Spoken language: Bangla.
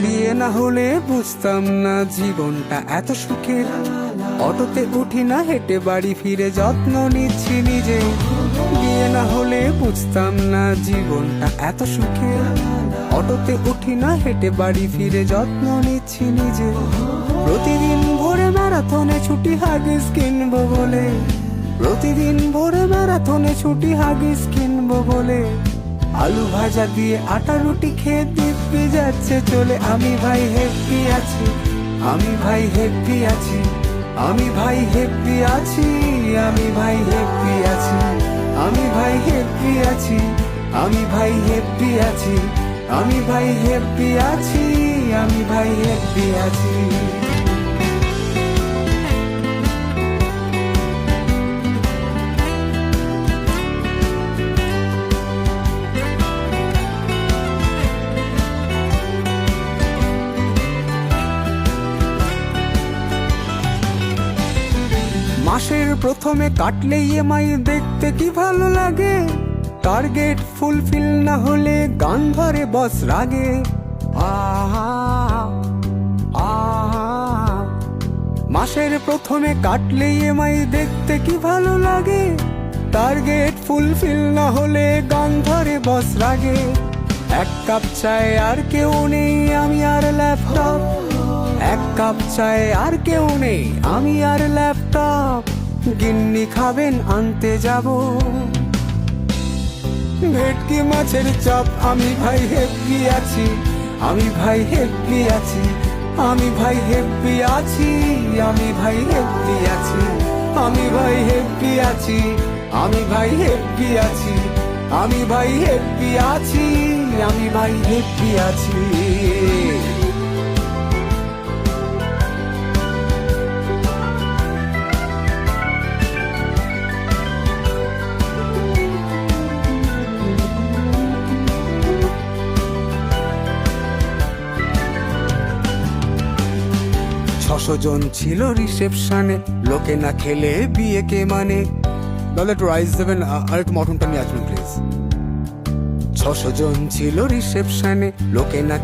বিয়ে না হলে বুঝতাম না জীবনটা এত সুখের। অটোতে উঠি না, হেঁটে বাড়ি ফিরে যত্ন নিচ্ছি নিজে। বিয়ে না হলে বুঝতাম না জীবনটা এত সুখের। অটোতে উঠি না, হেঁটে বাড়ি ফিরে যত্ন নিচ্ছি নিজে। প্রতিদিন ভোরে ম্যারাথনে ছুটি হাগিস কিনবো বলে, প্রতিদিন ভোরে ম্যারাথনে ছুটি হাগিস কিনবো বলে। আলু ভাজা দিয়ে আটা রুটি খেয়ে দিব্যি যাচ্ছে চলে। আমি ভাই হ্যাপি আছি, আমি ভাই হ্যাপি আছি, আমি ভাই হ্যাপি আছি, আমি ভাই হ্যাপি আছি, আমি ভাই হ্যাপি আছি, আমি ভাই হ্যাপি আছি, আমি ভাই হ্যাপি আছি, আমি ভাই হ্যাপি আছি। মাসের প্রথমে কাটলে ইএমআই দেখতে কি ভালো লাগে। টার্গেট ফুলফিল না হলে গান ধরে বস রাগে। আহা আহা, মাসের প্রথমে কাটলে ইএমআই দেখতে কি ভালো লাগে। টার্গেট ফুলফিল না হলে গান ধরে বস রাগে। এক কাপ চায় আর কেউ নেই, আমি আর ল্যাপটপ। এক কাপ চায় আর কেউ নেই, আমি আর ল্যাপটপ। গিন্নি খাবেন আনতে যাব ভেটকি মাছের চপ। আমি ভাই হ্যাপি আছি, আমি ভাই হ্যাপি আছি, আমি ভাই হ্যাপি আছি, আমি ভাই হ্যাপি আছি, আমি ভাই হ্যাপি আছি, আমি ভাই হ্যাপি আছি, আমি ভাই হ্যাপি আছি, আমি ভাই হ্যাপি আছি। ছশো জন ছিল রিসেপশনে, লোকে না খেলে বিয়ে কে মানে। দাদা একটু রাইস দেবেন আর একটু মটনটা নিয়ে আসবেন প্লিজ। 600 জন ছিল রিসেপশনে, লোকে না